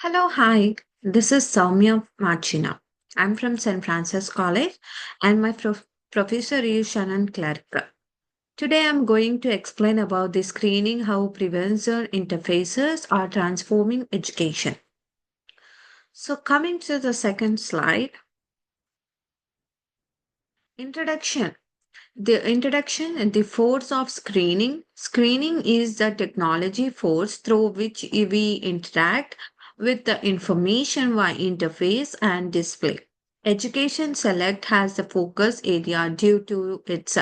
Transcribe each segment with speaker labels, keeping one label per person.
Speaker 1: Hello, hi. This is Soumya Machina. I'm from St. Francis College and my professor is Shannon Clark. Today I'm going to explain about the screening how prevention interfaces are transforming education. So coming to the second slide, introduction. The introduction and the force of screening. Screening is the technology force through which we interact with the information via interface and display. Education Select has the focus area due to its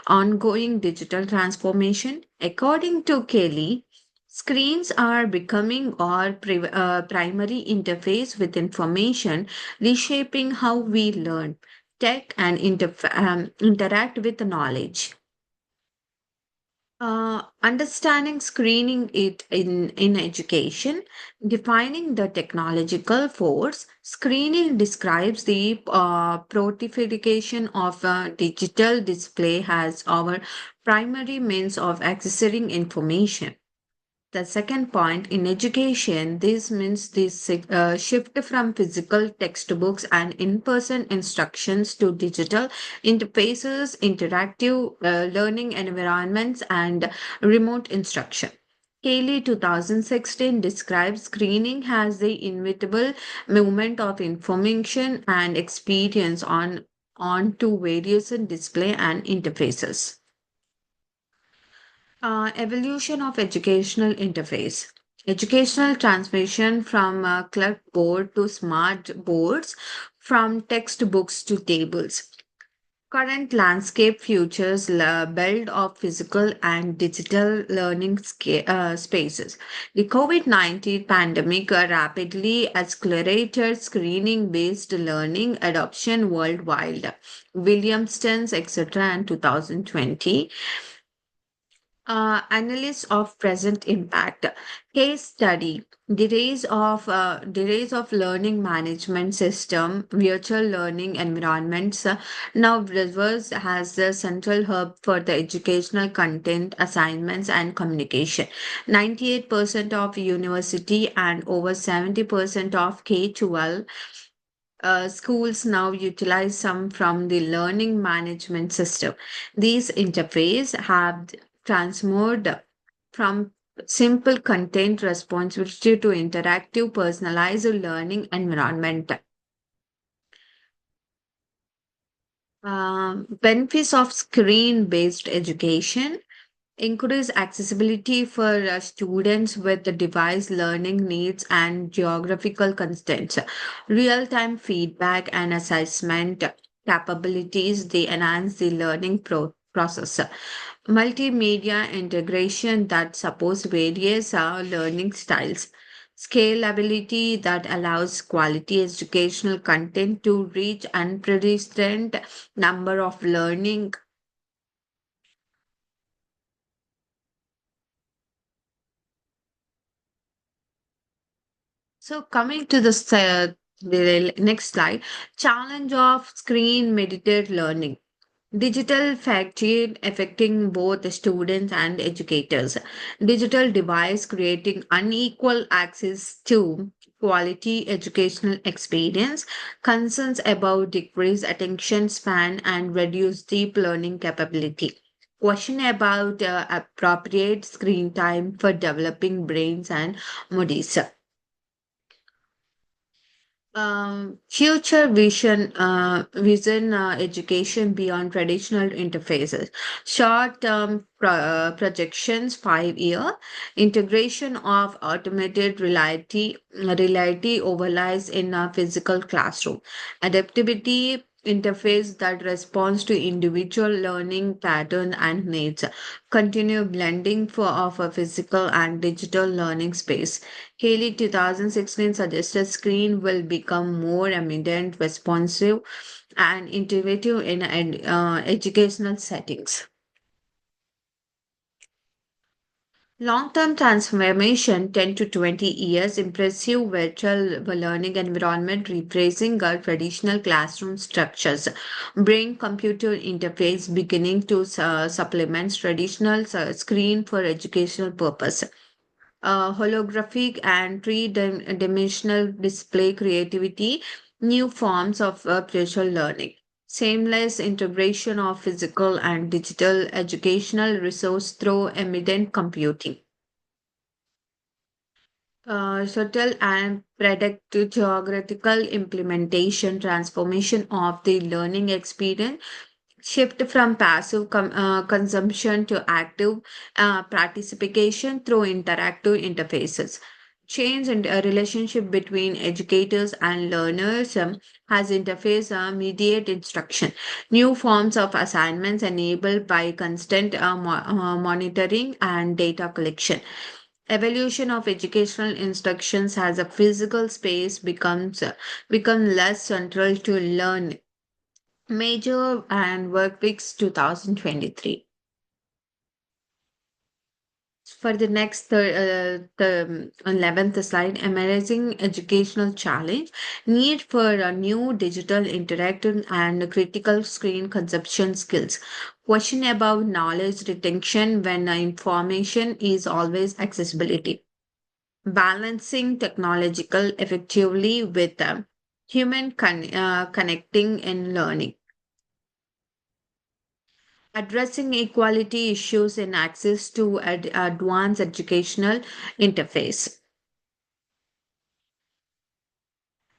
Speaker 1: ongoing digital transformation. According to Kelly, screens are becoming our primary interface with information, reshaping how we learn tech and interact with knowledge. Understanding screening it in education, defining the technological force. Screening describes the proliferation of a digital display as our primary means of accessing information. The second point in education, this means this shift from physical textbooks and in person instructions to digital interfaces, interactive learning environments, and remote instruction. Cayley 2016 describes screening as the inevitable movement of information and experience onto various display and interfaces. Evolution of educational interface. Educational transmission from clipboard to smart boards, from textbooks to tables. Current landscape futures build of physical and digital learning spaces. The COVID-19 pandemic rapidly accelerated screening based learning adoption worldwide. Williamston's, etc., in 2020. Analysis of present impact. Case study: the rise of learning management system, virtual learning environments. Now Rivers has the central hub for the educational content, assignments, and communication. 98% of university and over 70% of K-12 schools now utilize some from the learning management system. These interface have transformed from simple content responsibility to interactive personalized learning environment. Benefits of screen-based education: increase accessibility for students with the device learning needs and geographical constraints, real-time feedback and assessment capabilities. They enhance the learning process. Multimedia integration that supports various learning styles. Scalability that allows quality educational content to reach unprecedented number of learning. So coming to the next slide, challenge of screen mediated learning. Digital fatigue affecting both the students and educators. Digital device creating unequal access to quality educational experience. Concerns about decreased attention span and reduced deep learning capability. Question about appropriate screen time for developing brains and moodies. Future vision education beyond traditional interfaces. Short-term projections, 5 year integration of automated reality overlies in a physical classroom. Adaptability interface that responds to individual learning pattern and needs. Continue blending of a physical and digital learning space. Haley 2016 suggested screen will become more eminent, responsive, and intuitive in educational settings. Long-term transformation, 10 to 20 years, impressive virtual learning environment replacing our traditional classroom structures, brain computer interface beginning to supplement traditional screen for educational purpose. holographic and three-dimensional display creativity, new forms of virtual learning. Seamless integration of physical and digital educational resource through eminent computing. Subtle and predictive geographical implementation transformation of the learning experience shift from passive consumption to active participation through interactive interfaces. Change in relationship between educators and learners has interface mediate instruction. New forms of assignments enabled by constant monitoring and data collection. Evolution of educational instructions as a physical space become less central to learn. Major and Workweeks 2023. For the next the 11th slide, emerging educational challenge, need for a new digital interactive and critical screen consumption skills. Question about knowledge retention when information is always accessibility. Balancing technological effectively with human connecting and learning. Addressing equality issues in access to advanced educational interface.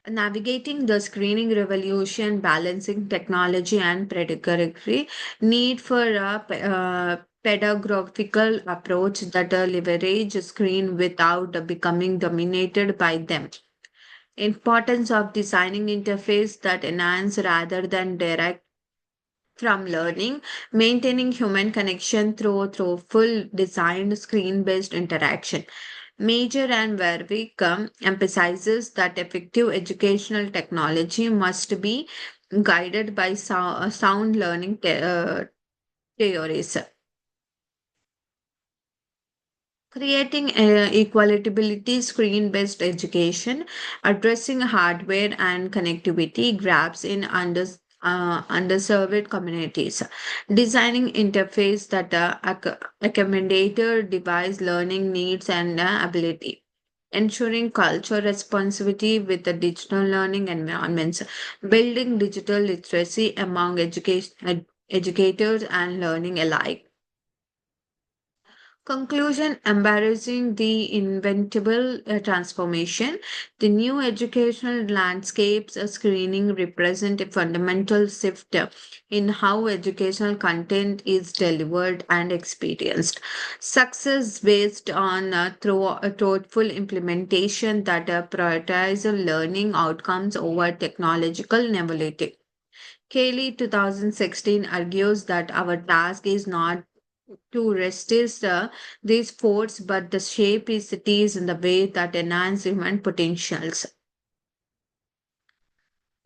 Speaker 1: Navigating the screening revolution, balancing technology and pedagogy, need for a pedagogical approach that leverage screen without becoming dominated by them. Importance of designing interface that enhance rather than direct from learning, maintaining human connection through full designed screen-based interaction. Major and Warwick emphasizes that effective educational technology must be guided by sound learning theories. Creating equalitability screen-based education, addressing hardware and connectivity gaps in underserved communities, designing interface that accommodate device learning needs and ability, ensuring cultural responsibility with the digital learning environments, building digital literacy among educators and learning alike. Conclusion, embarrassing the inventable transformation. The new educational landscapes screening represent a fundamental shift in how educational content is delivered and experienced. Success based on thoughtful implementation that prioritize learning outcomes over technological novelty. Kelly 2016 argues that our task is not to resist these forces, but the shape is cities in the way that enhance human potentials.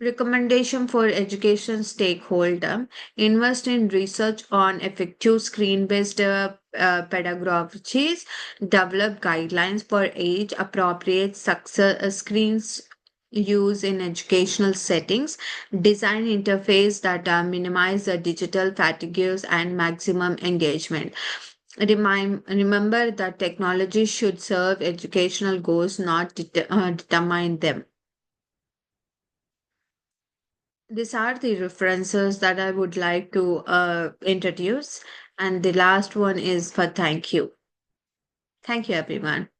Speaker 1: Recommendation for education stakeholder: invest in research on effective screen-based pedagogies, develop guidelines for age-appropriate success, screens use in educational settings, design interface that minimize the digital fatigues and maximum engagement. Remember that technology should serve educational goals, not determine them. These are the references that I would like to introduce. And the last one is for thank you. Thank you, everyone.